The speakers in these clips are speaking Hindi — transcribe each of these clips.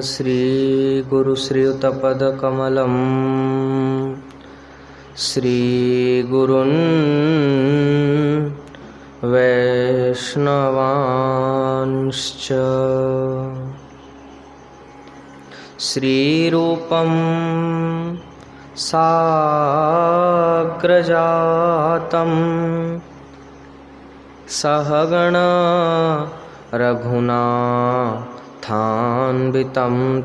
श्री गुरुश्रीयुतपदकमलम् श्रीगुरुन् वैष्णवांश्च श्रीरूपं साग्रजातं सहगण रघुनाथान्वितं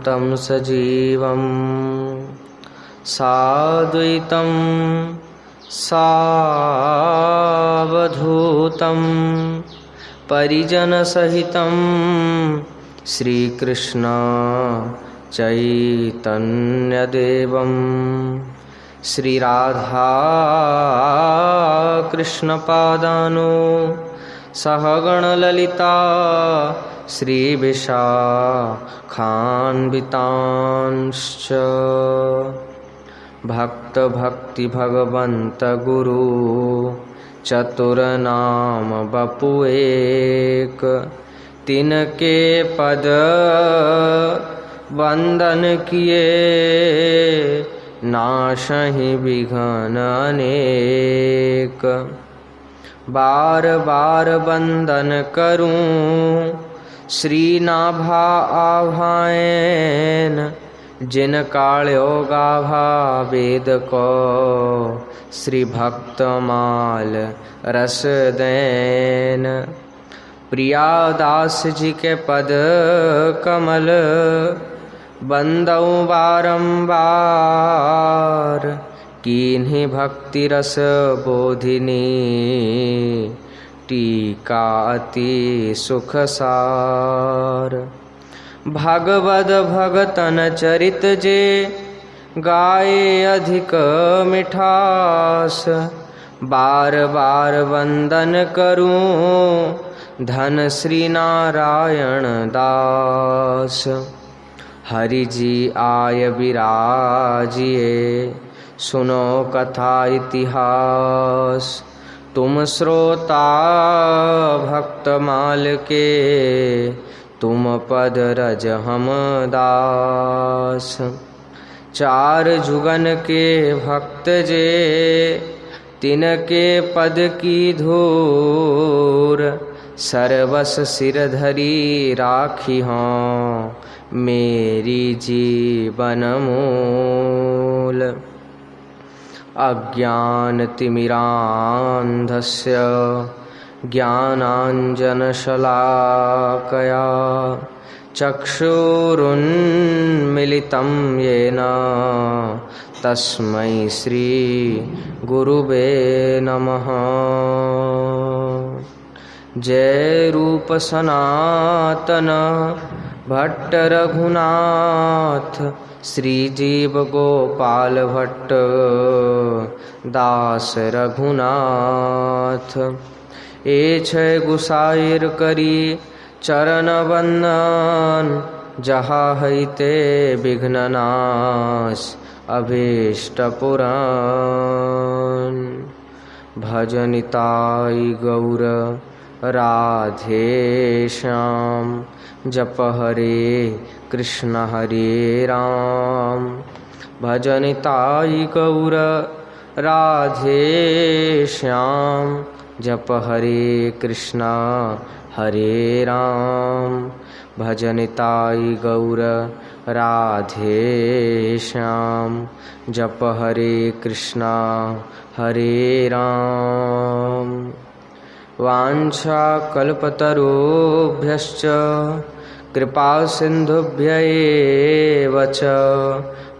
तं सजीवं साद्वैतं सावधूतं परिजनसहितं श्रीकृष्ण चैतन्यदेवं श्रीराधा कृष्णपादानो सहगणललिता श्रीविशाखान्वितांश्च भक्तभक्तिभगवन्त गुरु चतुरनाम बपु एक तिनके पद वंदन किए नाशहि विघ्न अनेक बार बार वंदन करूं श्रीनाभा आभाएन जिन काल्यो गाभा वेद को श्री भक्तमाल रस देन प्रियादास जी के पद कमल बंदौ बारंबार कीन्ही भक्ति रस बोधिनी टीका अति सुख सार भगवद भगतन चरित जे गाये अधिक मिठास बार बार वंदन करूं धन श्री नारायण दास हरि जी आय विराजिए सुनो कथा इतिहास तुम श्रोता भक्तमाल के तुम पद रज हम दास चार जुगन के भक्त जे तिनके पद की धूर सर्वस सिर धरी राखी हों मेरी जीवन मूल अज्ञानतिमिरान्धस्य ज्ञानाञ्जनशलाकया चक्षुरुन्मिलितं येन तस्मै श्रीगुरुवे नमः। जय रूप सनातन भट्ट रघुनाथ श्रीजीव गोपाल भट्ट दास रघुनाथ ए छय गुसाइर करी चरण वंदन जहाँ हईते विघ्ननाश अभीष्ट पुराण भजनिताई गौर राधे श्याम जप हरे कृष्ण हरे राम भजनिताई गौर राधे श्याम जप हरे कृष्ण हरे राम भजनिताई गौर राधे श्याम जप हरे कृष्ण हरे राम वाञ्छा कल्पतरुभ्यश्च कृपा सिन्धुभ्यैव च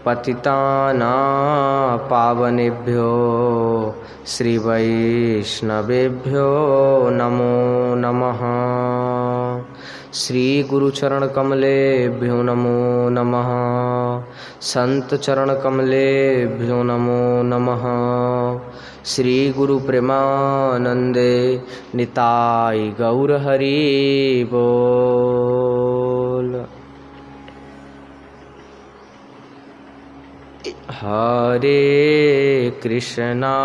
पतितानां पावनेभ्यो श्रीवैष्णवेभ्यो नमो नमः। श्री गुरुचरण कमलेभ्यो नमो नमः। संत चरण कमलेभ्यो नमो नमः। श्री गुरु प्रेमानंदे निताय गौर हरि बोल। हरे कृष्णा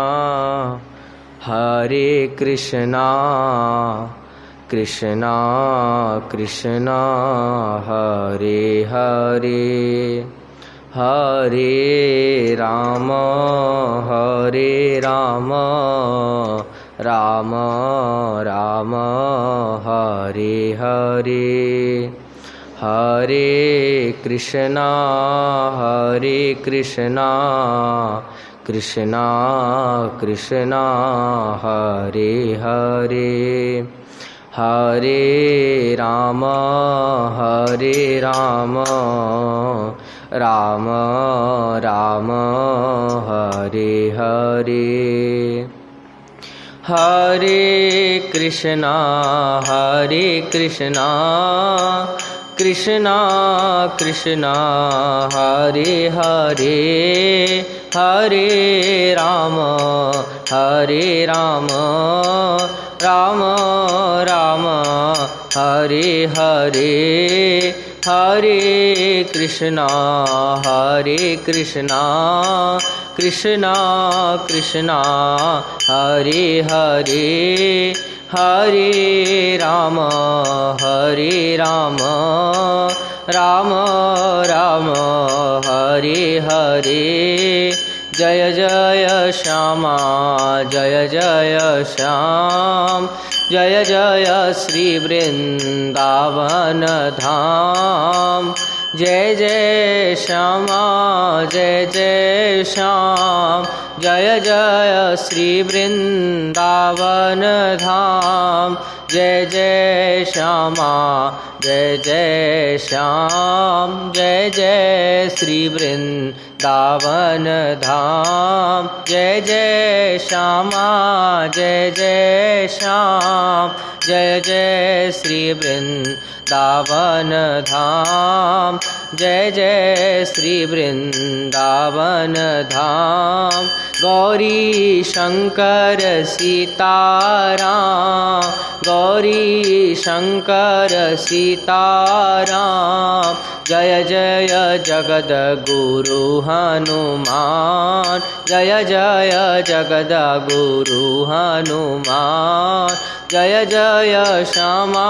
कृष्णा कृष्णा हरे हरे हरे राम राम राम हरे हरे हरे कृष्णा कृष्णा कृष्णा हरे हरे हरे राम राम राम हरे हरे हरे कृष्णा कृष्णा कृष्णा हरे हरे हरे राम राम राम हरे हरे हरे कृष्णा कृष्णा कृष्णा हरे हरे हरे राम राम राम हरे हरे जय जय श्यामा जय जय श्याम जय जय श्री वृंदावन धाम जय जय श्यामा जय जय श्याम जय जय श्री वृंदावन धाम जय जय श्यामा जय जय श्याम जय जय श्री वृंदावन धाम जय जय श्यामा जय जय श्याम जय जय श्री वृंदावन धाम जय जय श्री वृंदावन धाम गौरी शंकर सीताराम गौरी शंकर सीताराम जय जय जगद गुरु हनुमान जय जय जगद गुरु हनुमान जय जय श्यामा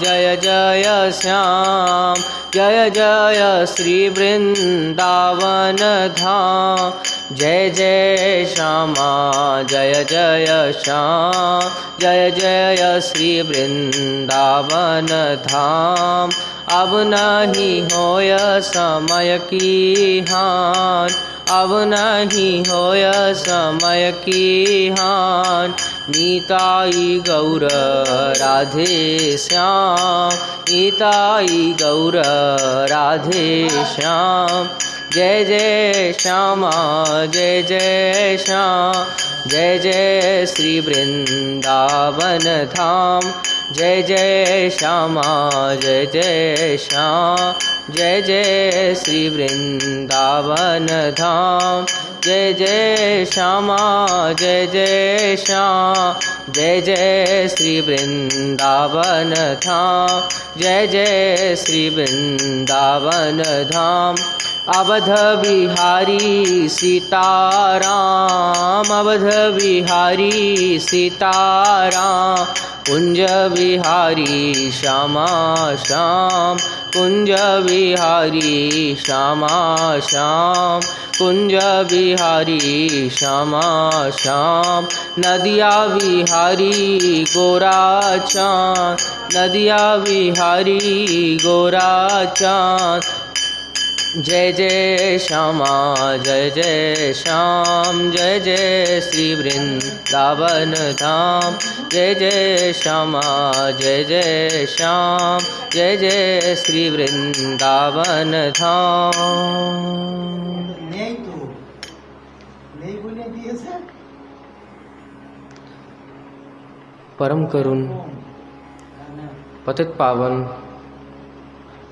जय जय श्याम जय जय श्री वृंदावन धाम जय जय श्यामा जय जय श्याम जय जय श्री वृंदावन धाम अब नहीं होय समय की हान अब नहीं होय समय की हान नीताई गौर राधे श्याम नीताई गौर राधे श्याम जय जय श्यामा जय जय श्याम जय जय श्री वृंदावन धाम जय जय श्यामा जय जय श्याम जय जय श्री वृंदावन धाम जय जय श्यामा जय जय श्याम जय जय श्री वृंदावन धाम जय जय श्री वृंदावन धाम अवध बिहारी सीताराम अवध बिहारी सीताराम कुंज बिहारी श्यामा श्याम कुंज बिहारी श्यामा श्याम कुंज बिहारी श्यामा श्याम नदिया बिहारी गोरा चाँद नदिया बिहारी गोरा चाँद जय जय श्यामा जय जय श्याम जय जय श्री वृंदावन धाम जय जय श्यामा जय जय श्याम जय जय श्री वृंदावन धाम। परम करुण पतित पावन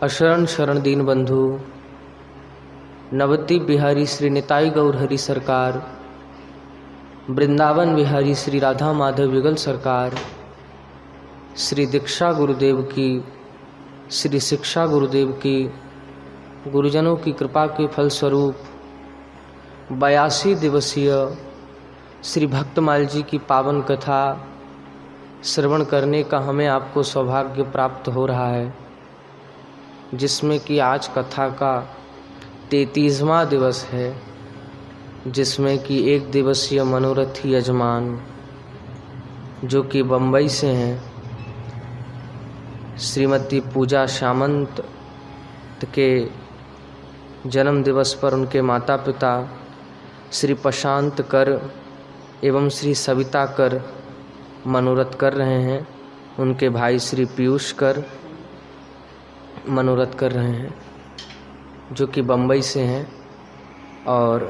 अशरण शरण दीन बंधु नवद्वीप बिहारी श्री निताई गौर हरि सरकार, वृंदावन बिहारी श्री राधा माधव युगल सरकार, श्री दीक्षा गुरुदेव की, श्री शिक्षा गुरुदेव की, गुरुजनों की कृपा के फलस्वरूप 82 दिवसीय श्री भक्तमाल जी की पावन कथा श्रवण करने का हमें आपको सौभाग्य प्राप्त हो रहा है, जिसमें कि आज कथा का 33वां दिवस है, जिसमें कि 1 दिवसीय मनोरथी यजमान जो कि बम्बई से हैं, श्रीमती पूजा सामंत के जन्म दिवस पर उनके माता पिता श्री प्रशांत कर एवं श्री सविता कर मनोरथ कर रहे हैं। उनके भाई श्री पीयूष कर मनोरथ कर रहे हैं, जो कि बम्बई से हैं। और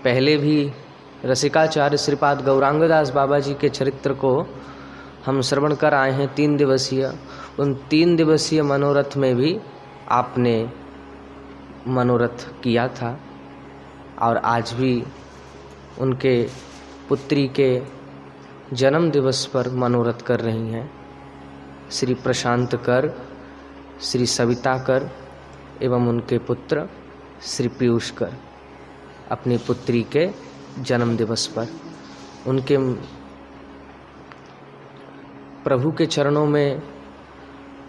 पहले भी रसिकाचार्य श्रीपाद गौरांगदास बाबा जी के चरित्र को हम श्रवण कर आए हैं 3 दिवसीय। उन 3 दिवसीय मनोरथ में भी आपने मनोरथ किया था और आज भी उनके पुत्री के जन्म दिवस पर मनोरथ कर रही हैं श्री प्रशांत कर, श्री सविता कर एवं उनके पुत्र श्री पीयूष कर अपनी पुत्री के जन्म दिवस पर। उनके प्रभु के चरणों में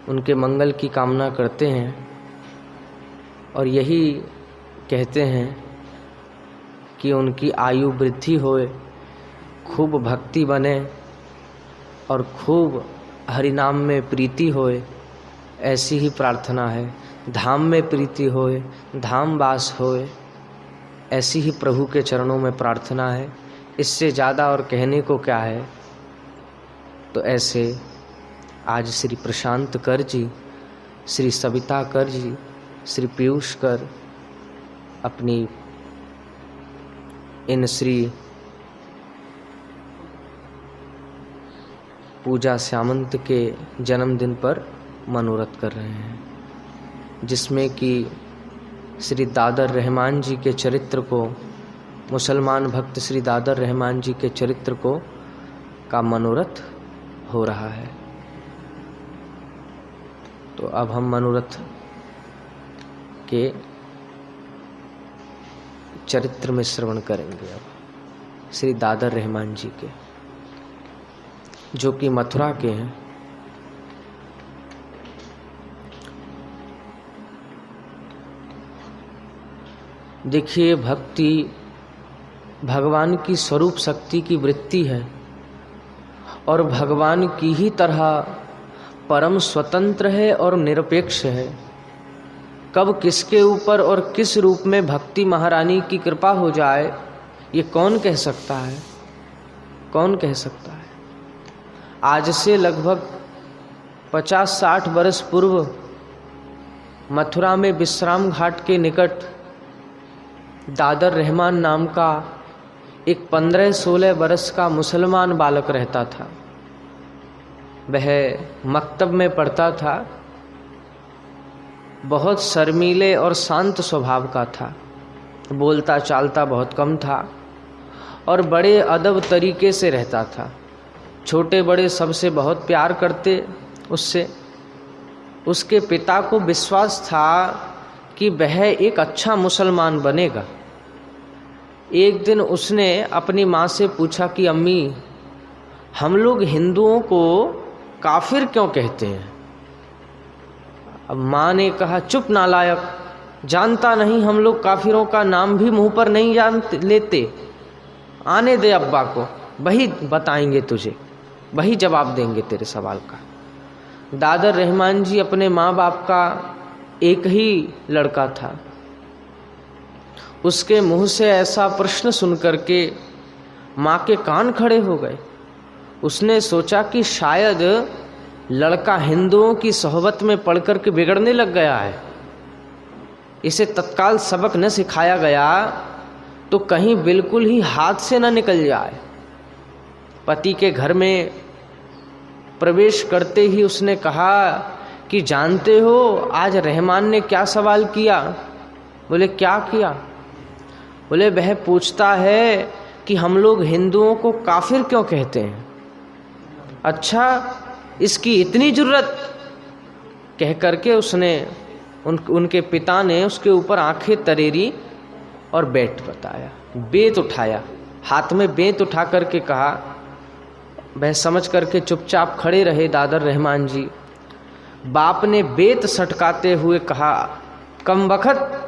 उनके मंगल की कामना करते हैं और यही कहते हैं कि उनकी आयु वृद्धि होए, खूब भक्ति बने और खूब हरिनाम में प्रीति होए, ऐसी ही प्रार्थना है। धाम में प्रीति होए, धाम वास होए, ऐसी ही प्रभु के चरणों में प्रार्थना है। इससे ज़्यादा और कहने को क्या है। तो ऐसे आज श्री प्रशांत कर जी, श्री सविता कर जी, श्री पीयूष कर अपनी इन श्री पूजा सामंत के जन्मदिन पर मनोरथ कर रहे हैं, जिसमें कि श्री दादर रहमान जी के चरित्र को, मुसलमान भक्त श्री दादर रहमान जी के चरित्र को का मनोरथ हो रहा है। तो अब हम मनोरथ के चरित्र में श्रवण करेंगे अब श्री दादर रहमान जी के, जो कि मथुरा के हैं। देखिए, भक्ति भगवान की स्वरूप शक्ति की वृत्ति है और भगवान की ही तरह परम स्वतंत्र है और निरपेक्ष है। कब किसके ऊपर और किस रूप में भक्ति महारानी की कृपा हो जाए, ये कौन कह सकता है? कौन कह सकता है? आज से लगभग 50-60 वर्ष पूर्व मथुरा में विश्राम घाट के निकट दादर रहमान नाम का एक 15-16 वर्ष का मुसलमान बालक रहता था। वह मकतब में पढ़ता था, बहुत शर्मीले और शांत स्वभाव का था, बोलता चालता बहुत कम था और बड़े अदब तरीके से रहता था। छोटे बड़े सबसे बहुत प्यार करते उससे। उसके पिता को विश्वास था कि वह एक अच्छा मुसलमान बनेगा। एक दिन उसने अपनी माँ से पूछा कि अम्मी, हम लोग हिंदुओं को काफिर क्यों कहते हैं? अब माँ ने कहा, चुप नालायक, जानता नहीं, हम लोग काफिरों का नाम भी मुंह पर नहीं जानते लेते। आने दे अब्बा को, वही बताएंगे तुझे, वही जवाब देंगे तेरे सवाल का। दादर रहमान जी अपने माँ बाप का एक ही लड़का था। उसके मुंह से ऐसा प्रश्न सुनकर के माँ के कान खड़े हो गए। उसने सोचा कि शायद लड़का हिंदुओं की सोहबत में पढ़कर के बिगड़ने लग गया है, इसे तत्काल सबक न सिखाया गया तो कहीं बिल्कुल ही हाथ से न निकल जाए। पति के घर में प्रवेश करते ही उसने कहा कि जानते हो आज रहमान ने क्या सवाल किया? बोले क्या किया? बोले वह पूछता है कि हम लोग हिंदुओं को काफिर क्यों कहते हैं। अच्छा, इसकी इतनी जुर्रत? कह करके उसने उनके पिता ने उसके ऊपर आंखें तरेरी और बेत बताया, बेत उठाया, हाथ में बेत उठा करके कहा, वह समझ करके चुपचाप खड़े रहे दादर रहमान जी। बाप ने बेत सटकाते हुए कहा, कमबख्त,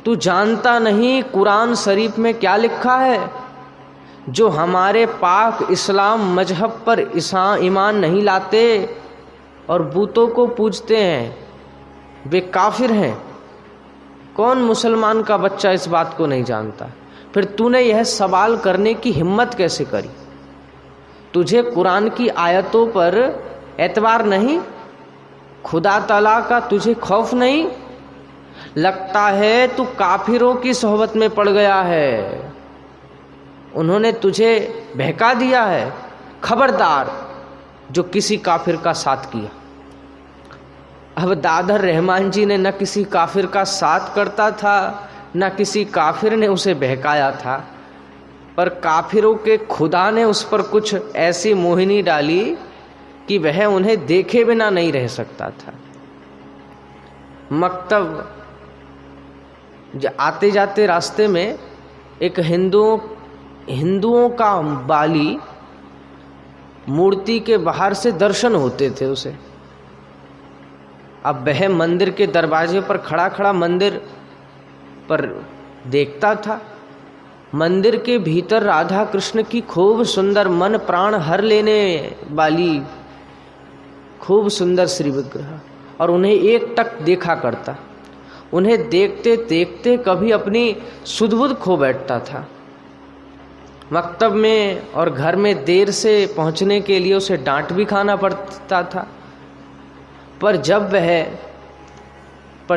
तू जानता नहीं कुरान शरीफ में क्या लिखा है? जो हमारे पाक इस्लाम मजहब पर ईमान नहीं लाते और बूतों को पूजते हैं, वे काफिर हैं। कौन मुसलमान का बच्चा इस बात को नहीं जानता? फिर तूने यह सवाल करने की हिम्मत कैसे करी? तुझे कुरान की आयतों पर एतबार नहीं? खुदा ताला का तुझे खौफ नहीं? लगता है तू काफिरों की सोहबत में पड़ गया है। उन्होंने तुझे बहका दिया है। खबरदार जो किसी काफिर का साथ किया। अब दादर रहमान जी ने न किसी काफिर का साथ करता था, न किसी काफिर ने उसे बहकाया था, पर काफिरों के खुदा ने उस पर कुछ ऐसी मोहिनी डाली कि वह उन्हें देखे बिना नहीं रह सकता था। मकतब आते जाते रास्ते में एक हिंदुओं का बाली मूर्ति के बाहर से दर्शन होते थे उसे। अब वह मंदिर के दरवाजे पर खड़ा खड़ा मंदिर पर देखता था। मंदिर के भीतर राधा कृष्ण की खूब सुंदर मन प्राण हर लेने वाली खूब सुंदर श्री विग्रह, और उन्हें एक टक देखा करता। उन्हें देखते देखते कभी अपनी सुध-बुध खो बैठता था। मकतब में और घर में देर से पहुंचने के लिए उसे डांट भी खाना पड़ता था, पर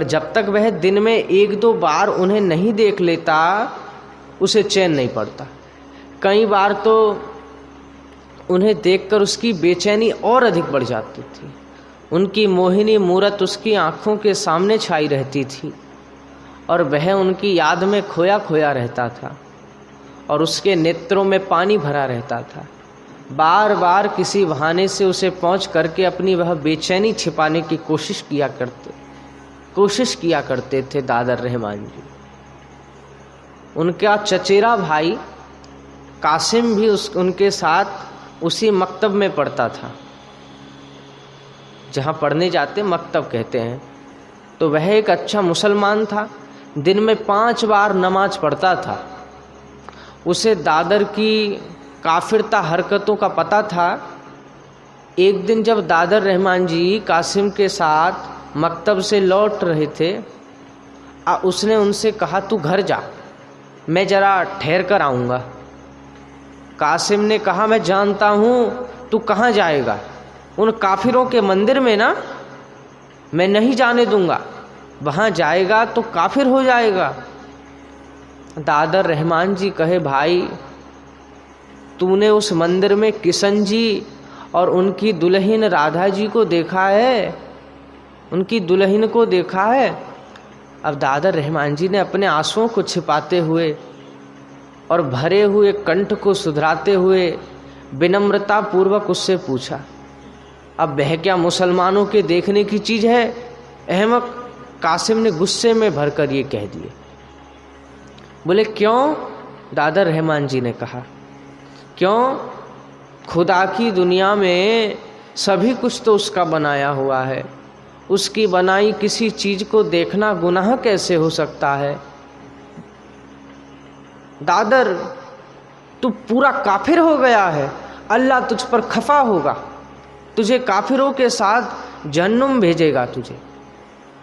जब तक वह दिन में एक दो बार उन्हें नहीं देख लेता उसे चैन नहीं पड़ता। कई बार तो उन्हें देखकर उसकी बेचैनी और अधिक बढ़ जाती थी। उनकी मोहिनी मूरत उसकी आंखों के सामने छाई रहती थी और वह उनकी याद में खोया खोया रहता था और उसके नेत्रों में पानी भरा रहता था। बार बार किसी बहाने से उसे पहुंच करके अपनी वह बेचैनी छिपाने की कोशिश किया करते थे दादर रहमान जी। उनका चचेरा भाई कासिम भी उनके साथ उसी मकतब में पढ़ता था। जहाँ पढ़ने जाते मकतब कहते हैं। तो वह एक अच्छा मुसलमान था, दिन में 5 बार नमाज पढ़ता था। उसे दादर की काफिरता हरकतों का पता था। एक दिन जब दादर रहमान जी कासिम के साथ मकतब से लौट रहे थे, उसने उनसे कहा, तू घर जा, मैं ज़रा ठहर कर आऊँगा। कासिम ने कहा, मैं जानता हूँ तू कहाँ जाएगा, उन काफिरों के मंदिर में ना, मैं नहीं जाने दूंगा, वहाँ जाएगा तो काफिर हो जाएगा। दादर रहमान जी कहे, भाई तूने उस मंदिर में किशन जी और उनकी दुल्हन राधा जी को देखा है? उनकी दुल्हन को देखा है? अब दादर रहमान जी ने अपने आंसुओं को छिपाते हुए और भरे हुए कंठ को सुधराते हुए विनम्रता पूर्वक उससे पूछा, अब वह क्या मुसलमानों के देखने की चीज़ है? अहमक कासिम ने गुस्से में भरकर ये कह दिए। बोले, क्यों? दादर रहमान जी ने कहा, क्यों? खुदा की दुनिया में सभी कुछ तो उसका बनाया हुआ है। उसकी बनाई किसी चीज को देखना गुनाह कैसे हो सकता है? दादर, तू पूरा काफिर हो गया है। अल्लाह तुझ पर खफा होगा, तुझे काफिरों के साथ जहन्नुम भेजेगा तुझे।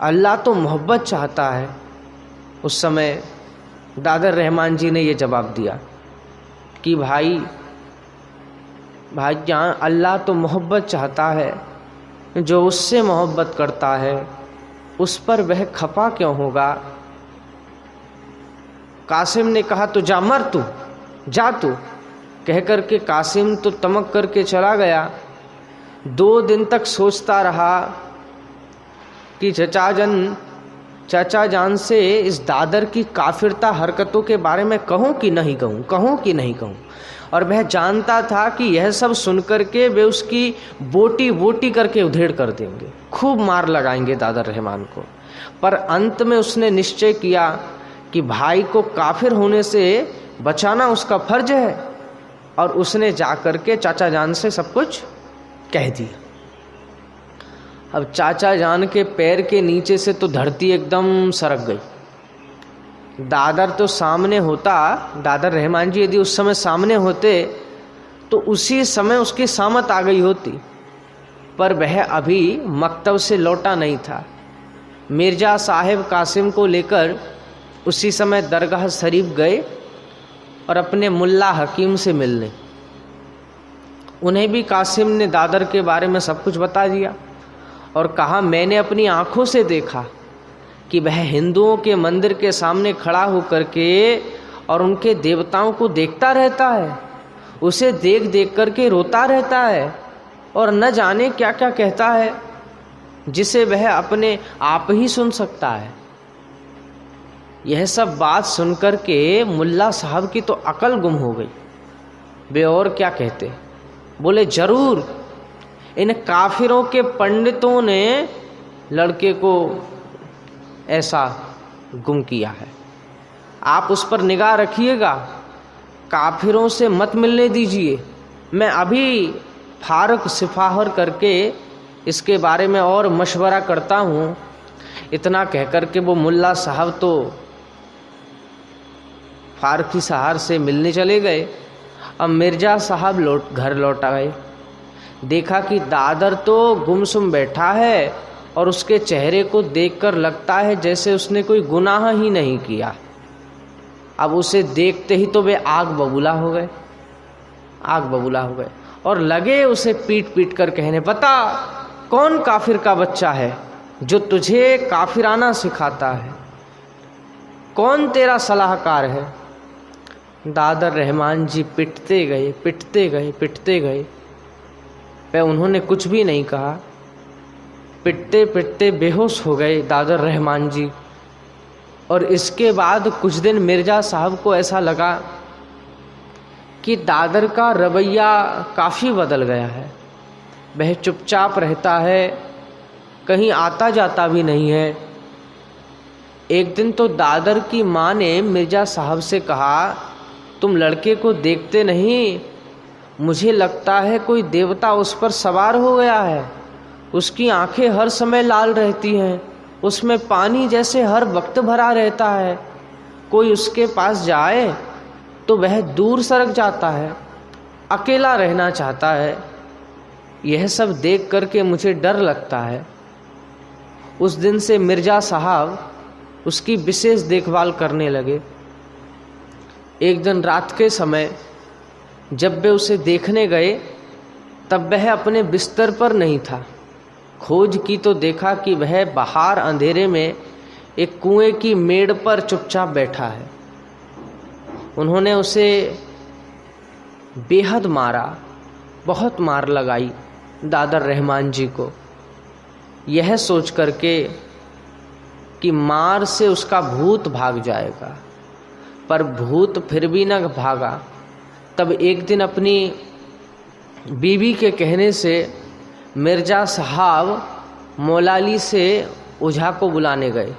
अल्लाह तो मोहब्बत चाहता है। उस समय दादर रहमान जी ने ये जवाब दिया कि भाईजान, अल्लाह तो मोहब्बत चाहता है, जो उससे मोहब्बत करता है उस पर वह खफा क्यों होगा? कासिम ने कहा, तो जा, मर तू, जा तू। कह करके कासिम तो तमक करके चला गया। 2 दिन तक सोचता रहा कि चाचा जान से इस दादर की काफिरता हरकतों के बारे में कहूँ कि नहीं कहूँ। और वह जानता था कि यह सब सुनकर के वे उसकी बोटी करके उधेड़ कर देंगे, खूब मार लगाएंगे दादर रहमान को। पर अंत में उसने निश्चय किया कि भाई को काफिर होने से बचाना उसका फर्ज है। और उसने जाकर के चाचा जान से सब कुछ कह दिया। अब चाचा जान के पैर के नीचे से तो धरती एकदम सरक गई। दादर तो सामने होता, दादर रहमान जी यदि उस समय सामने होते तो उसी समय उसकी सामत आ गई होती, पर वह अभी मकतब से लौटा नहीं था। मिर्जा साहिब कासिम को लेकर उसी समय दरगाह शरीफ गए और अपने मुल्ला हकीम से मिलने। उन्हें भी कासिम ने दादर के बारे में सब कुछ बता दिया और कहा, मैंने अपनी आंखों से देखा कि वह हिंदुओं के मंदिर के सामने खड़ा होकर के और उनके देवताओं को देखता रहता है, उसे देख देख करके रोता रहता है और न जाने क्या क्या कहता है, जिसे वह अपने आप ही सुन सकता है। यह सब बात सुनकर के मुल्ला साहब की तो अकल गुम हो गई। वे और क्या कहते, बोले जरूर इन काफिरों के पंडितों ने लड़के को ऐसा गुम किया है, आप उस पर निगाह रखिएगा, काफिरों से मत मिलने दीजिए, मैं अभी फारक सिफाहर करके इसके बारे में और मशवरा करता हूँ। इतना कहकर के वो मुल्ला साहब तो फारकी सहार से मिलने चले गए। अब मिर्जा साहब घर लौट आए, देखा कि दादर तो गुमसुम बैठा है और उसके चेहरे को देखकर लगता है जैसे उसने कोई गुनाह ही नहीं किया। अब उसे देखते ही तो वे आग बबूला हो गए और लगे उसे पीट पीट कर कहने, बता कौन काफिर का बच्चा है जो तुझे काफिराना सिखाता है, कौन तेरा सलाहकार है। दादर रहमान जी पिटते गए पे उन्होंने कुछ भी नहीं कहा। पिटते पिटते बेहोश हो गए दादर रहमान जी। और इसके बाद कुछ दिन मिर्जा साहब को ऐसा लगा कि दादर का रवैया काफ़ी बदल गया है, वह चुपचाप रहता है, कहीं आता जाता भी नहीं है। एक दिन तो दादर की माँ ने मिर्जा साहब से कहा, तुम लड़के को देखते नहीं, मुझे लगता है कोई देवता उस पर सवार हो गया है, उसकी आंखें हर समय लाल रहती हैं, उसमें पानी जैसे हर वक्त भरा रहता है, कोई उसके पास जाए तो वह दूर सरक जाता है, अकेला रहना चाहता है। यह सब देख करके मुझे डर लगता है। उस दिन से मिर्जा साहब उसकी विशेष देखभाल करने लगे। एक दिन रात के समय जब वे उसे देखने गए तब वह अपने बिस्तर पर नहीं था। खोज की तो देखा कि वह बाहर अंधेरे में एक कुएं की मेड़ पर चुपचाप बैठा है। उन्होंने उसे बेहद मारा, बहुत मार लगाई दादर रहमान जी को, यह सोच करके कि मार से उसका भूत भाग जाएगा, पर भूत फिर भी न भागा। तब एक दिन अपनी बीवी के कहने से मिर्जा साहब मौलाली से ओझा को बुलाने गए।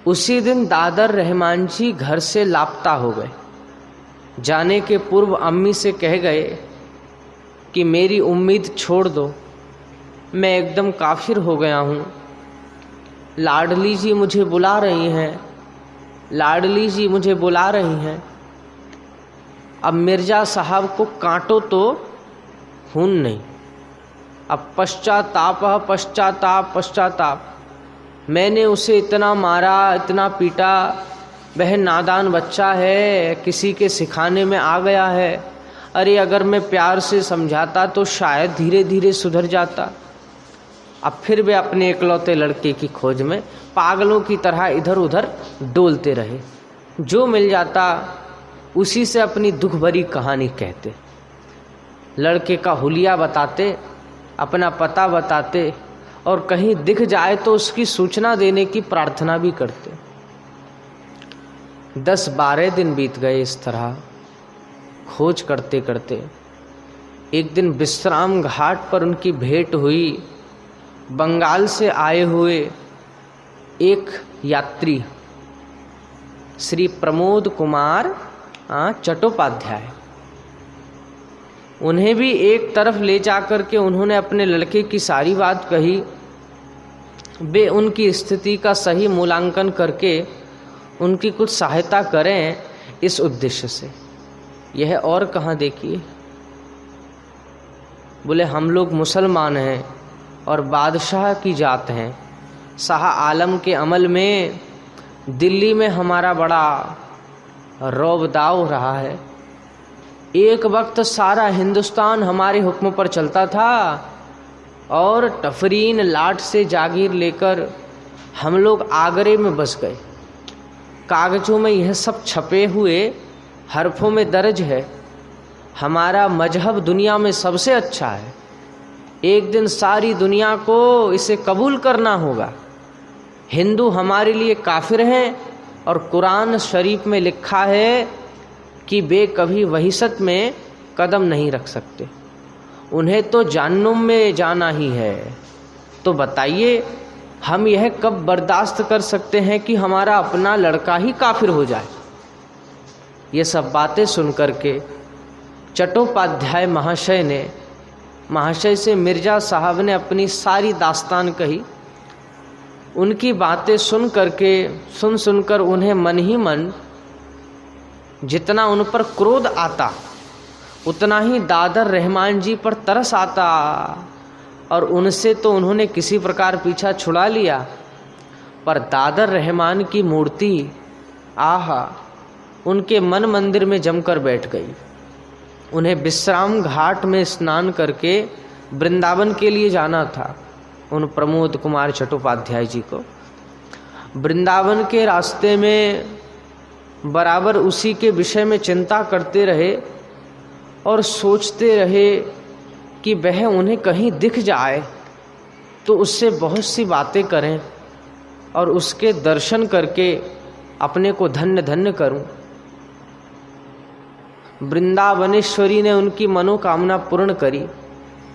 उसी दिन दादर रहमान जी घर से लापता हो गए। जाने के पूर्व अम्मी से कह गए कि मेरी उम्मीद छोड़ दो, मैं एकदम काफिर हो गया हूँ, लाडली जी मुझे बुला रही हैं, लाडली जी मुझे बुला रही हैं। अब मिर्जा साहब को काटो तो खून नहीं, अब पश्चाताप। मैंने उसे इतना मारा, इतना पीटा, वह नादान बच्चा है, किसी के सिखाने में आ गया है। अरे अगर मैं प्यार से समझाता तो शायद धीरे धीरे सुधर जाता। अब फिर वे अपने इकलौते लड़के की खोज में पागलों की तरह इधर उधर डोलते रहे। जो मिल जाता उसी से अपनी दुख भरी कहानी कहते, लड़के का हुलिया बताते, अपना पता बताते और कहीं दिख जाए तो उसकी सूचना देने की प्रार्थना भी करते। 10-12 दिन बीत गए इस तरह खोज करते करते। एक दिन विश्राम घाट पर उनकी भेंट हुई बंगाल से आए हुए एक यात्री श्री प्रमोद कुमार चट्टोपाध्याय। उन्हें भी एक तरफ ले जाकर के उन्होंने अपने लड़के की सारी बात कही। वे उनकी स्थिति का सही मूल्यांकन करके उनकी कुछ सहायता करें, इस उद्देश्य से। यह और कहाँ देखिए। बोले हम लोग मुसलमान हैं और बादशाह की जात हैं। शाह आलम के अमल में दिल्ली में हमारा बड़ा रौब-दाव रहा है। एक वक्त सारा हिंदुस्तान हमारे हुक्म पर चलता था और टफरीन लाट से जागीर लेकर हम लोग आगरे में बस गए। कागजों में यह सब छपे हुए हरफों में दर्ज है। हमारा मजहब दुनिया में सबसे अच्छा है। एक दिन सारी दुनिया को इसे कबूल करना होगा। हिंदू हमारे लिए काफिर हैं और कुरान शरीफ में लिखा है कि वे कभी वहीसत में कदम नहीं रख सकते, उन्हें तो जहन्नुम में जाना ही है। तो बताइए हम यह कब बर्दाश्त कर सकते हैं कि हमारा अपना लड़का ही काफिर हो जाए। ये सब बातें सुन करके चट्टोपाध्याय महाशय से मिर्ज़ा साहब ने अपनी सारी दास्तान कही। उनकी बातें सुनकर उन्हें मन ही मन जितना उन पर क्रोध आता उतना ही दादर रहमान जी पर तरस आता, और उनसे तो उन्होंने किसी प्रकार पीछा छुड़ा लिया। पर दादर रहमान की मूर्ति आहा उनके मन मंदिर में जमकर बैठ गई। उन्हें विश्राम घाट में स्नान करके वृंदावन के लिए जाना था। उन प्रमोद कुमार चट्टोपाध्याय जी को वृंदावन के रास्ते में बराबर उसी के विषय में चिंता करते रहे और सोचते रहे कि वह उन्हें कहीं दिख जाए तो उससे बहुत सी बातें करें और उसके दर्शन करके अपने को धन्य धन्य करूं। वृंदावनेश्वरी ने उनकी मनोकामना पूर्ण करी।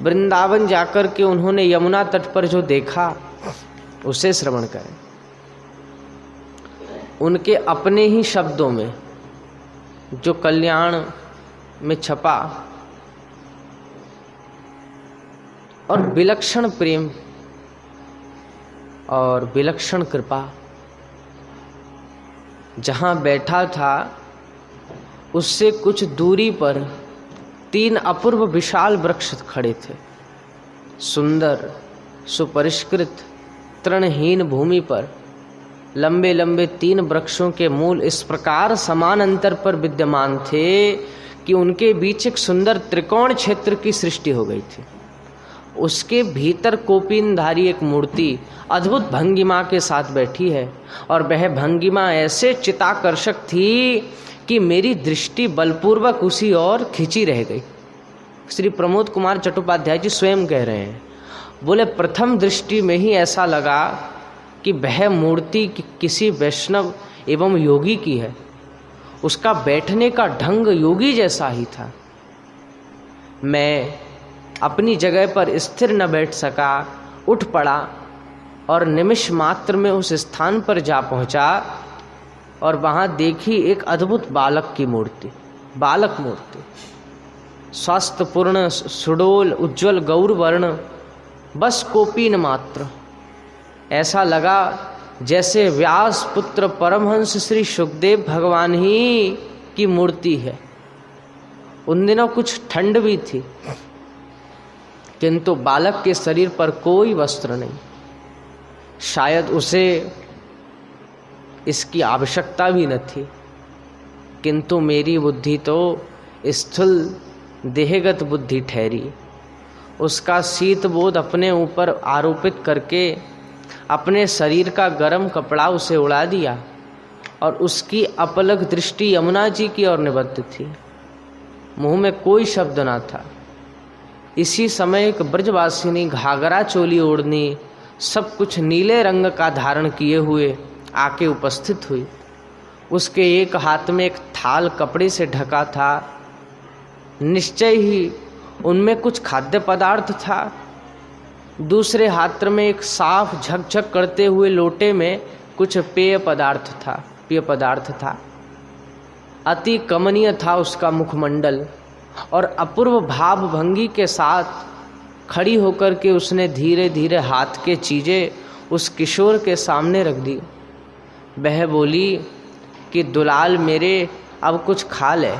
वृंदावन जाकर के उन्होंने यमुना तट पर जो देखा उसे श्रवण करें। उनके अपने ही शब्दों में जो कल्याण में छपा, और विलक्षण प्रेम और विलक्षण कृपा। जहाँ बैठा था उससे कुछ दूरी पर 3 अपूर्व विशाल वृक्ष खड़े थे। सुंदर सुपरिष्कृत तृणहीन भूमि पर लंबे लंबे 3 वृक्षों के मूल इस प्रकार समान अंतर पर विद्यमान थे कि उनके बीच एक सुंदर त्रिकोण क्षेत्र की सृष्टि हो गई थी। उसके भीतर कोपिनधारी एक मूर्ति अद्भुत भंगिमा के साथ बैठी है, और वह भंगिमा ऐसे चिताकर्षक थी कि मेरी दृष्टि बलपूर्वक उसी ओर खिंची रह गई। श्री प्रमोद कुमार चट्टोपाध्याय जी स्वयं कह रहे हैं, बोले प्रथम दृष्टि में ही ऐसा लगा कि वह मूर्ति किसी वैष्णव एवं योगी की है। उसका बैठने का ढंग योगी जैसा ही था। मैं अपनी जगह पर स्थिर न बैठ सका, उठ पड़ा और निमिष मात्र में उस स्थान पर जा पहुंचा और वहाँ देखी एक अद्भुत बालक की मूर्ति। बालक मूर्ति स्वास्थ्यपूर्ण सुडोल उज्ज्वल गौरवर्ण, बस कोपीन मात्र। ऐसा लगा जैसे व्यास पुत्र परमहंस श्री सुखदेव भगवान ही की मूर्ति है। उन दिनों कुछ ठंड भी थी, किंतु बालक के शरीर पर कोई वस्त्र नहीं। शायद उसे इसकी आवश्यकता भी न थी, किंतु मेरी बुद्धि तो स्थूल देहगत बुद्धि ठहरी। उसका शीतबोध अपने ऊपर आरोपित करके अपने शरीर का गर्म कपड़ा उसे उड़ा दिया, और उसकी अपलक दृष्टि यमुना जी की ओर निबद्ध थी। मुंह में कोई शब्द ना था। इसी समय एक ब्रजवासिनी घाघरा चोली ओढ़नी सब कुछ नीले रंग का धारण किए हुए आके उपस्थित हुई। उसके एक हाथ में एक थाल कपड़े से ढका था। निश्चय ही उनमें कुछ खाद्य पदार्थ था। दूसरे हाथ में एक साफ झकझक करते हुए लोटे में कुछ पेय पदार्थ था। अति कमनीय था उसका मुखमंडल, और अपूर्व भाव भंगी के साथ खड़ी होकर के उसने धीरे धीरे हाथ के चीज़ें उस किशोर के सामने रख दी। वह बोली कि दुलाल मेरे, अब कुछ खा ले,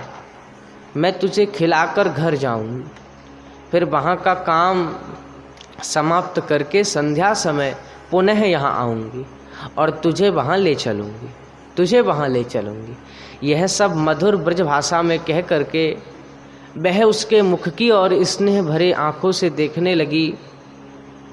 मैं तुझे खिलाकर घर जाऊंगी। फिर वहाँ का काम समाप्त करके संध्या समय पुनः यहाँ आऊँगी और तुझे वहाँ ले चलूँगी। यह सब मधुर ब्रज भाषा में कह करके वह उसके मुख की और स्नेह भरे आंखों से देखने लगी।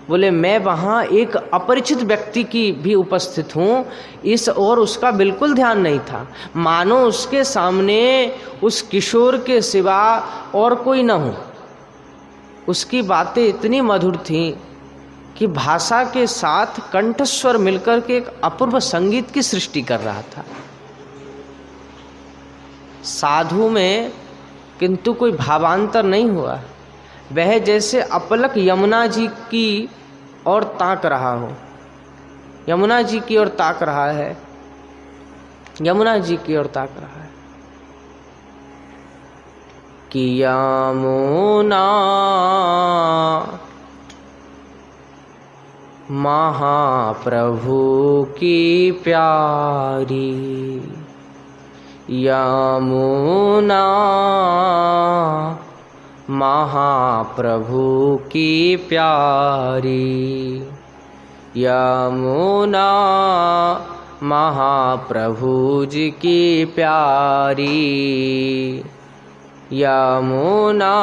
बोले मैं वहाँ एक अपरिचित व्यक्ति की भी उपस्थित हूँ, इस और उसका बिल्कुल ध्यान नहीं था, मानो उसके सामने उस किशोर के सिवा और कोई न हो। उसकी बातें इतनी मधुर थीं कि भाषा के साथ कंठस्वर मिलकर के एक अपूर्व संगीत की सृष्टि कर रहा था। साधु में किंतु कोई भावांतर नहीं हुआ। वह जैसे अपलक यमुना जी की ओर ताक रहा हो, यमुना जी की ओर ताक रहा है, यमुना जी की ओर ताक रहा है कि यमुना महाप्रभु की प्यारी, यमुना महाप्रभु की प्यारी, यमुना महाप्रभु जी की प्यारी, यमुना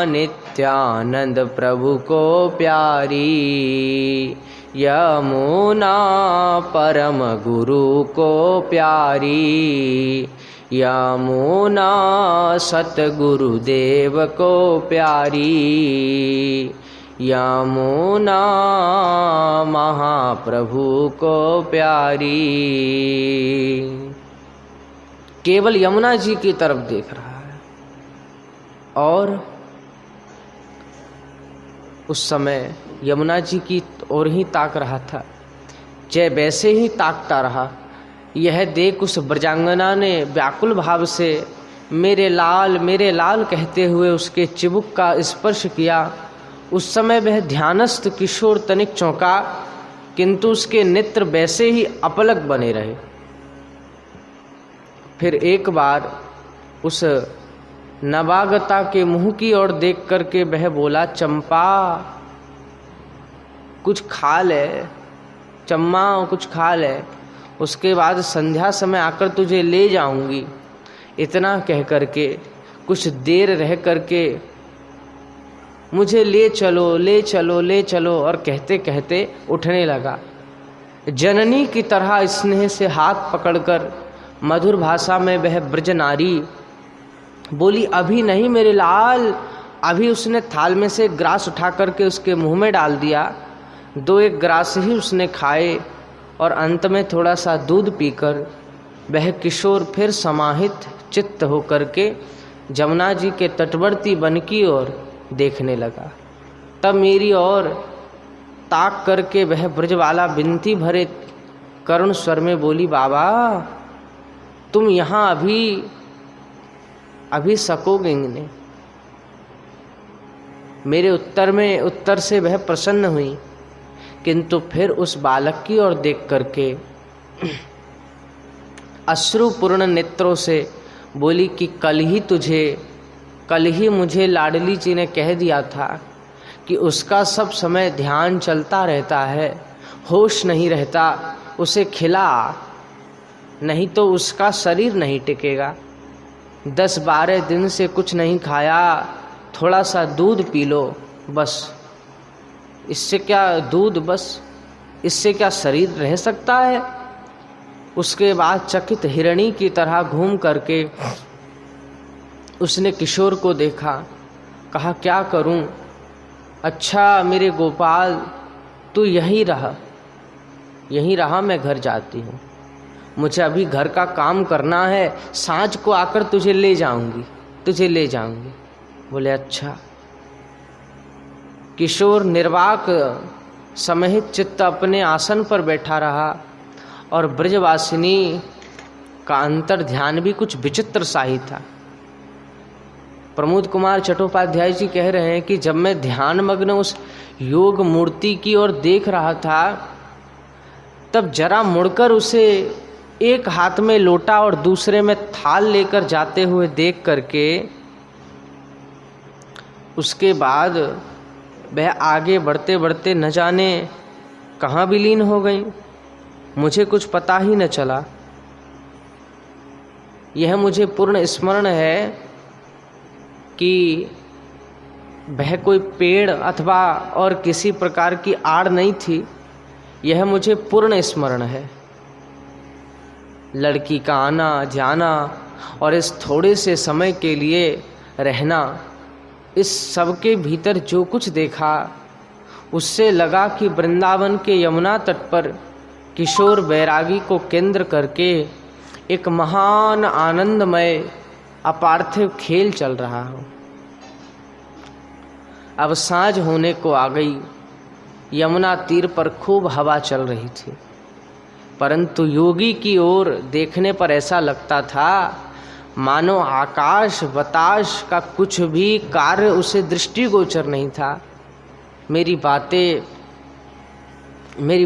नित्यानंद प्रभु को प्यारी, यमुना परम गुरु को प्यारी, यमुना सतगुरुदेव को प्यारी, यमुना महाप्रभु को प्यारी। केवल यमुना जी की तरफ देख रहा है और उस समय यमुना जी की ओर ही ताक रहा था। जय वैसे ही ताकता रहा। यह देख उस ब्रजांगना ने व्याकुल भाव से मेरे लाल कहते हुए उसके चिबुक का स्पर्श किया। उस समय वह ध्यानस्थ किशोर तनिक चौंका, किंतु उसके नेत्र वैसे ही अपलक बने रहे। फिर एक बार उस नवागता के मुंह की ओर देख करके वह बोला, चंपा कुछ खा ले, चम्मा कुछ खा ले, उसके बाद संध्या समय आकर तुझे ले जाऊंगी। इतना कह करके कुछ देर रह करके मुझे ले चलो ले चलो ले चलो और कहते कहते उठने लगा। जननी की तरह स्नेह से हाथ पकड़कर मधुर भाषा में वह ब्रज नारी बोली, अभी नहीं मेरे लाल। अभी उसने थाल में से ग्रास उठा करके उसके मुंह में डाल दिया। 2-1 ग्रास ही उसने खाए और अंत में थोड़ा सा दूध पीकर वह किशोर फिर समाहित चित्त होकर के जमुना जी के तटवर्ती वन की ओर देखने लगा। तब मेरी ओर ताक करके वह ब्रजवाला विनती भरे करुण स्वर में बोली, बाबा तुम यहाँ अभी सकोगे नहीं। मेरे उत्तर से वह प्रसन्न हुई, किंतु फिर उस बालक की ओर देख करके अश्रुपूर्ण नेत्रों से बोली कि कल ही मुझे लाडली जी ने कह दिया था कि उसका सब समय ध्यान चलता रहता है, होश नहीं रहता, उसे खिला, नहीं तो उसका शरीर नहीं टिकेगा। 10-12 दिन से कुछ नहीं खाया, थोड़ा सा दूध पी लो बस। इससे क्या दूध, बस इससे क्या शरीर रह सकता है। उसके बाद चकित हिरणी की तरह घूम करके उसने किशोर को देखा, कहा क्या करूं? अच्छा मेरे गोपाल तू यहीं रहा, मैं घर जाती हूँ, मुझे अभी घर का काम करना है, सांझ को आकर तुझे ले जाऊंगी। बोले अच्छा। किशोर निर्वाक समहित चित्त अपने आसन पर बैठा रहा और ब्रजवासिनी का अंतर ध्यान भी कुछ विचित्र सा ही था। प्रमोद कुमार चट्टोपाध्याय जी कह रहे हैं कि जब मैं ध्यान मग्न उस योग मूर्ति की ओर देख रहा था, तब जरा मुड़कर उसे एक हाथ में लोटा और दूसरे में थाल लेकर जाते हुए देख करके उसके बाद वह आगे बढ़ते बढ़ते न जाने कहाँ विलीन हो गई, मुझे कुछ पता ही न चला। यह मुझे पूर्ण स्मरण है कि वह कोई पेड़ अथवा और किसी प्रकार की आड़ नहीं थी। यह मुझे पूर्ण स्मरण है। लड़की का आना जाना और इस थोड़े से समय के लिए रहना, इस सब के भीतर जो कुछ देखा उससे लगा कि वृंदावन के यमुना तट पर किशोर बैरागी को केंद्र करके एक महान आनंदमय अपार्थिव खेल चल रहा हो। अब सांझ होने को आ गई। यमुना तीर पर खूब हवा चल रही थी, परंतु योगी की ओर देखने पर ऐसा लगता था मानो आकाश बताश का कुछ भी कार्य उसे दृष्टिगोचर नहीं था। मेरी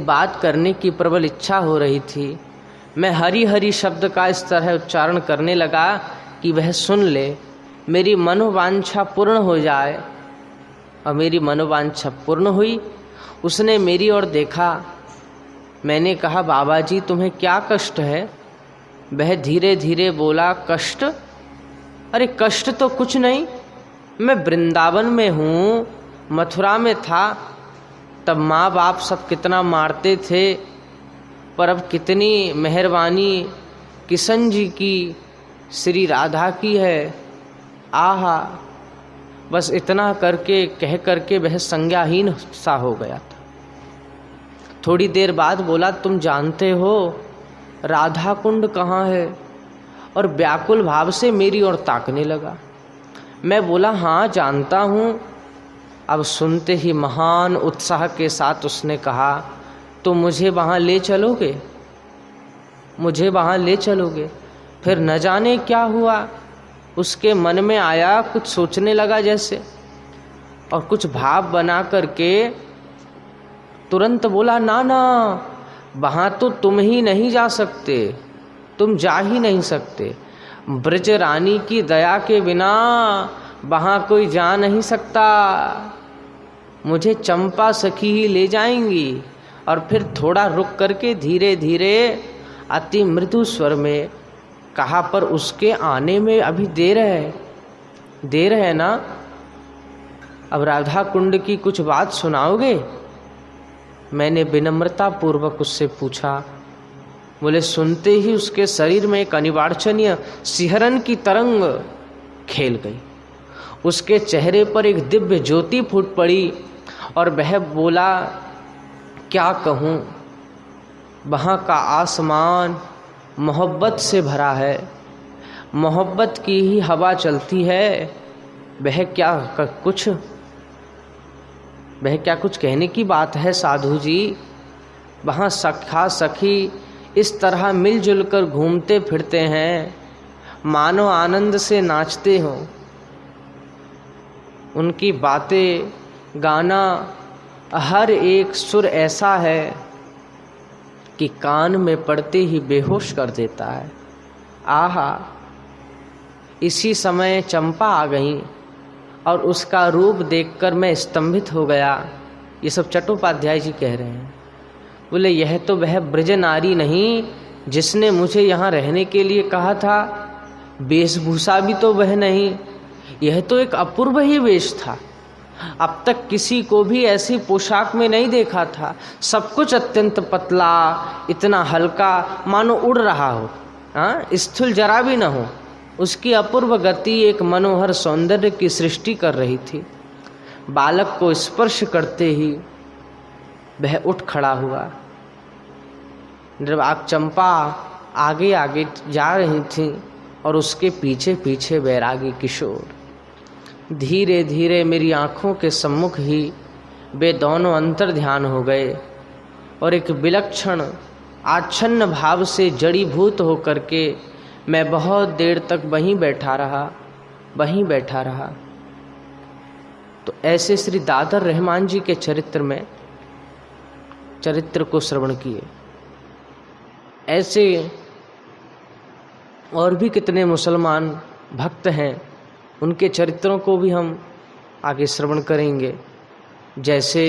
बात करने की प्रबल इच्छा हो रही थी। मैं हरि हरि शब्द का इस तरह उच्चारण करने लगा कि वह सुन ले, मेरी मनोवांछा पूर्ण हो जाए। और मेरी मनोवांछा पूर्ण हुई। उसने मेरी ओर देखा। मैंने कहा, बाबा जी तुम्हें क्या कष्ट है? वह धीरे धीरे बोला, कष्ट? अरे कष्ट तो कुछ नहीं, मैं वृंदावन में हूँ, मथुरा में था तब माँ बाप सब कितना मारते थे, पर अब कितनी मेहरबानी किशन जी की, श्री राधा की है। आहा, बस इतना करके कह करके वह संज्ञाहीन सा हो गया था। थोड़ी देर बाद बोला, तुम जानते हो राधा कुंड कहाँ है? और व्याकुल भाव से मेरी ओर ताकने लगा। मैं बोला, हाँ जानता हूँ। अब सुनते ही महान उत्साह के साथ उसने कहा, तो मुझे वहाँ ले चलोगे? मुझे वहाँ ले चलोगे? फिर न जाने क्या हुआ, उसके मन में आया, कुछ सोचने लगा जैसे, और कुछ भाव बना करके तुरंत बोला, ना ना, वहाँ तो तुम ही नहीं जा सकते, तुम जा ही नहीं सकते। ब्रज रानी की दया के बिना वहाँ कोई जा नहीं सकता। मुझे चंपा सखी ही ले जाएंगी। और फिर थोड़ा रुक करके धीरे धीरे अति मृदु स्वर में कहा, पर उसके आने में अभी देर है ना? अब राधा कुंड की कुछ बात सुनाओगे? मैंने विनम्रता पूर्वक उससे पूछा। बोले, सुनते ही उसके शरीर में एक अनिवार्चनीय सिहरन की तरंग खेल गई। उसके चेहरे पर एक दिव्य ज्योति फूट पड़ी और वह बोला, क्या कहूँ, वहाँ का आसमान मोहब्बत से भरा है, मोहब्बत की ही हवा चलती है। वह क्या कुछ कहने की बात है साधु जी? वहाँ सखा सखी इस तरह मिलजुल कर घूमते फिरते हैं, मानो आनंद से नाचते हों। उनकी बातें, गाना, हर एक सुर ऐसा है कि कान में पड़ते ही बेहोश कर देता है। आहा, इसी समय चंपा आ गई और उसका रूप देखकर मैं स्तंभित हो गया। ये सब चट्टोपाध्याय जी कह रहे हैं। बोले, यह तो वह ब्रज नारी नहीं जिसने मुझे यहाँ रहने के लिए कहा था। वेशभूषा भी तो वह नहीं, यह तो एक अपूर्व ही वेश था। अब तक किसी को भी ऐसी पोशाक में नहीं देखा था। सब कुछ अत्यंत पतला, इतना हल्का, मानो उड़ रहा हो, स्थूल जरा भी न हो। उसकी अपूर्व गति एक मनोहर सौंदर्य की सृष्टि कर रही थी। बालक को स्पर्श करते ही वह उठ खड़ा हुआ। जब चंपा आगे आगे जा रही थी और उसके पीछे पीछे बैरागी किशोर, धीरे धीरे मेरी आँखों के सम्मुख ही वे दोनों अंतर ध्यान हो गए और एक विलक्षण आच्छन्न भाव से जड़ीभूत होकर के मैं बहुत देर तक वहीं बैठा रहा। वहीं बैठा रहा। तो ऐसे श्री दादर रहमान जी के चरित्र को श्रवण किए। ऐसे और भी कितने मुसलमान भक्त हैं, उनके चरित्रों को भी हम आगे श्रवण करेंगे। जैसे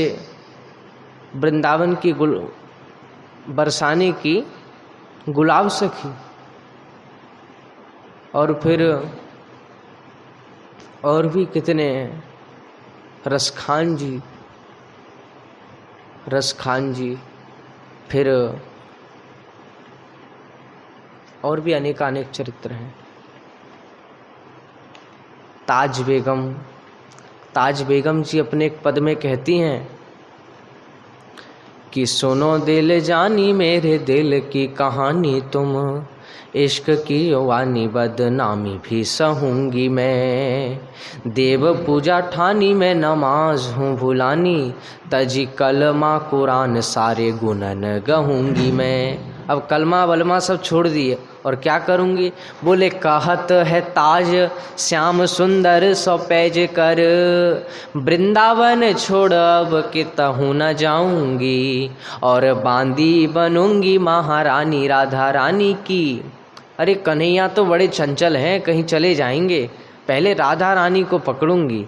वृंदावन की बरसाने की गुलाब सखी, और फिर और भी कितने रसखान जी, फिर और भी अनेक चरित्र हैं। ताज बेगम जी अपने एक पद में कहती हैं कि सुनो दिल जानी मेरे दिल की कहानी, तुम इश्क की वानी बदनामी भी सहूंगी मैं। देव पूजा ठानी मैं नमाज हूँ भुलानी, तजी कलमा कुरान सारे गुनन गहूंगी मैं। अब कलमा वलमा सब छोड़ दिए और क्या करूँगी? बोले कहत है ताज श्याम सुंदर सौ पैज कर, वृंदावन छोड़ अब कितहूँ न जाऊंगी, और बांदी बनूंगी महारानी राधा रानी की। अरे कन्हैया तो बड़े चंचल हैं, कहीं चले जाएंगे, पहले राधा रानी को पकड़ूंगी।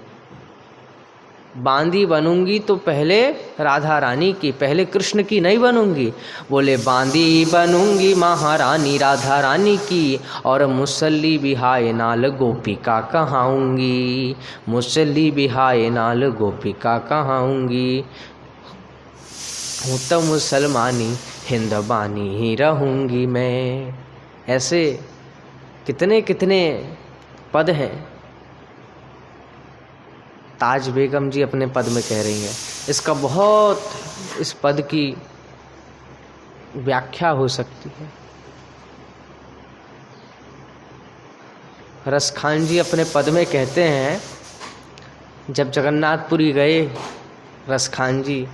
बांदी बनूंगी तो पहले राधा रानी की, पहले कृष्ण की नहीं बनूंगी। बोले बांदी बनूंगी महारानी राधा रानी की, और मुसल्ली बिहाए नाल गोपिका कहाऊंगी, मुसल्ली बिहाए नाल गोपिका कहाऊंगी। हूँ तो मुसलमानी हिंदबानी ही रहूंगी मैं। ऐसे कितने कितने पद हैं, ताज बेगम जी अपने पद में कह रही हैं। इसका बहुत, इस पद की व्याख्या हो सकती है। रसखान जी अपने पद में कहते हैं, जब जगन्नाथपुरी गए रसखान जी,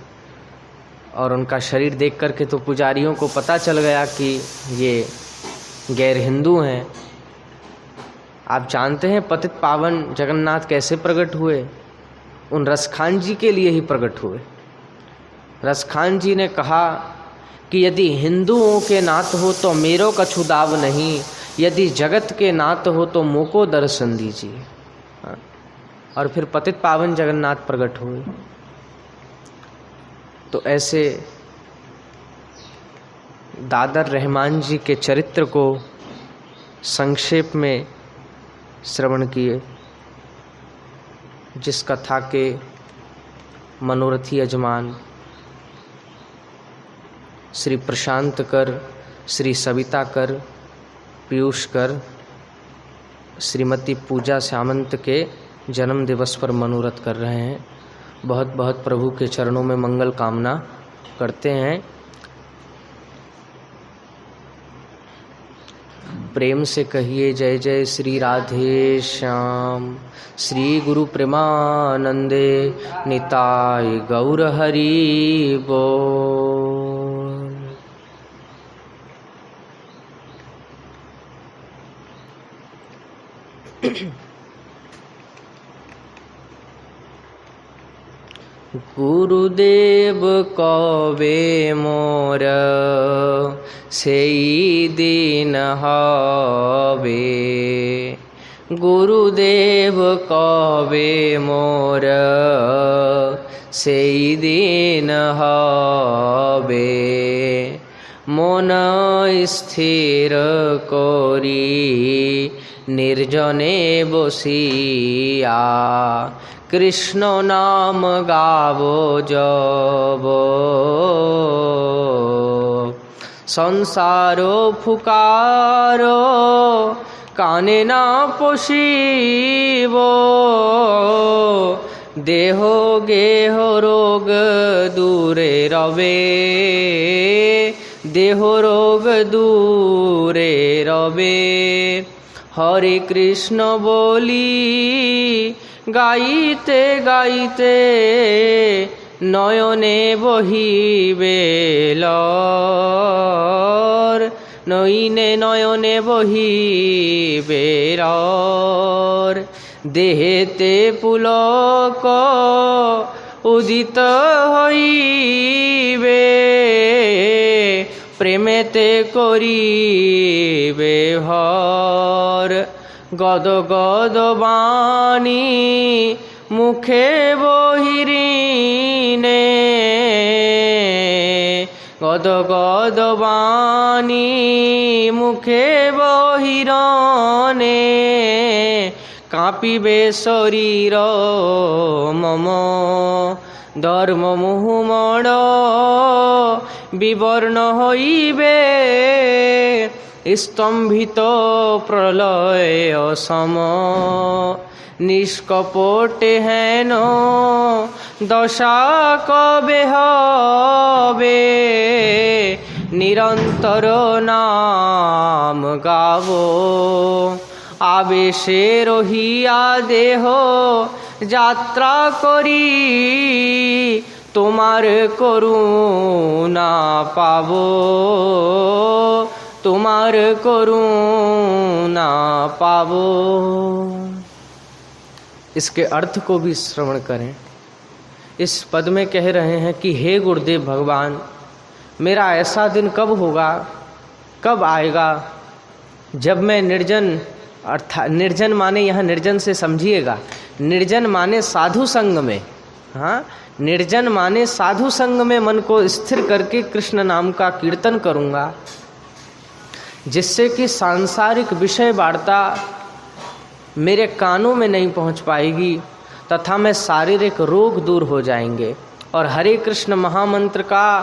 और उनका शरीर देख करके तो पुजारियों को पता चल गया कि ये गैर हिंदू हैं। आप जानते हैं पतित पावन जगन्नाथ कैसे प्रकट हुए? उन रसखान जी के लिए ही प्रकट हुए। रसखान जी ने कहा कि यदि हिंदुओं के नाथ हो तो मेरो कछु दाव नहीं, यदि जगत के नाथ हो तो मोको दर्शन दीजिए। और फिर पतित पावन जगन्नाथ प्रकट हुए। तो ऐसे दादर रहमान जी के चरित्र को संक्षेप में श्रवण किए, जिस कथा के मनोरथी यजमान श्री प्रशांत कर, श्री सविता कर, पीयूष कर, श्रीमती पूजा सामंत के जन्म दिवस पर मनोरथ कर रहे हैं। बहुत बहुत प्रभु के चरणों में मंगल कामना करते हैं। प्रेम से कहिए जय जय श्री राधे श्याम। श्री गुरु प्रेमानंदे निताय गौर हरि बोल। गुरुदेव कवे मोर सेई दिन हवे, गुरुदेव कवे मोर सेई दिन हवे। मन स्थिर करी निर्जने बसिया, कृष्ण नाम गावो जब। संसारो फुकारो काने ना पोषिबो, देह गेह रोग दूरे रवे, देह रोग दूरे रवे। हरे कृष्ण बोली गाइते गाइते नयने बहिबे लर, নইনে নয়নে বহিবে রর। দেহেতে পুলক উদিত হইবে, প্রেমেতে করিবে ভর। গদ গদ বাণী মুখে বহিরিনে, গদ গদ বাণী মুখে বহিরনে। কাঁপিবে শরীর মম, ধর্ম মুহুমড় বিবর্ণ হইবে। স্তম্ভিত প্রলয় সম, নিষ্কপটে হেন দশা কবে হবে। নিরন্তর নাম গাব, আবেশে রহিয়া দেহ যাত্রা করি। তোমার করুণা পাব, তোমার करुणा पावो। इसके अर्थ को भी श्रवण करें। इस पद में कह रहे हैं कि हे गुरुदेव भगवान, मेरा ऐसा दिन कब होगा, कब आएगा, जब मैं निर्जन, अर्थात निर्जन माने यहाँ निर्जन से समझिएगा, निर्जन माने साधु संग में, हाँ, निर्जन माने साधु संग में मन को स्थिर करके कृष्ण नाम का कीर्तन करूँगा, जिससे कि सांसारिक विषय वार्ता मेरे कानों में नहीं पहुंच पाएगी तथा मैं शारीरिक रोग दूर हो जाएंगे। और हरे कृष्ण महामंत्र का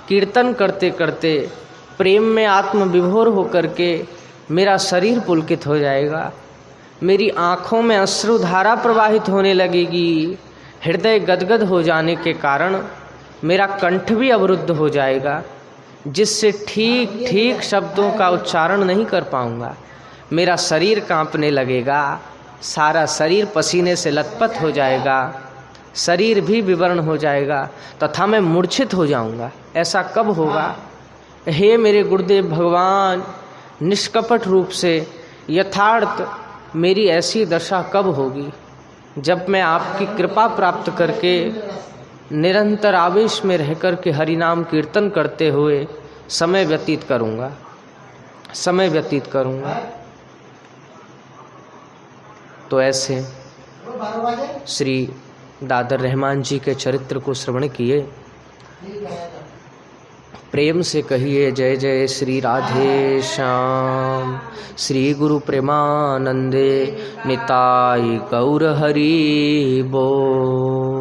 कीर्तन करते करते प्रेम में आत्म विभोर होकर के मेरा शरीर पुलकित हो जाएगा, मेरी आँखों में अश्रुधारा प्रवाहित होने लगेगी, हृदय गदगद हो जाने के कारण मेरा कंठ भी अवरुद्ध हो जाएगा, जिससे ठीक ठीक शब्दों का उच्चारण नहीं कर पाऊंगा। मेरा शरीर कांपने लगेगा, सारा शरीर पसीने से लथपथ हो जाएगा, शरीर भी विवर्ण हो जाएगा तथा मैं मूर्छित हो जाऊंगा। ऐसा कब होगा? हे मेरे गुरुदेव भगवान, निष्कपट रूप से यथार्थ मेरी ऐसी दशा कब होगी, जब मैं आपकी कृपा प्राप्त करके निरंतर आवेश में रहकर के हरिनाम कीर्तन करते हुए समय व्यतीत करूँगा, समय व्यतीत करूँगा। तो ऐसे श्री दादर रहमान जी के चरित्र को श्रवण किए। प्रेम से कहिए जय जय श्री राधे श्याम। श्री गुरु प्रेमानंदे निताई गौर हरि बोल।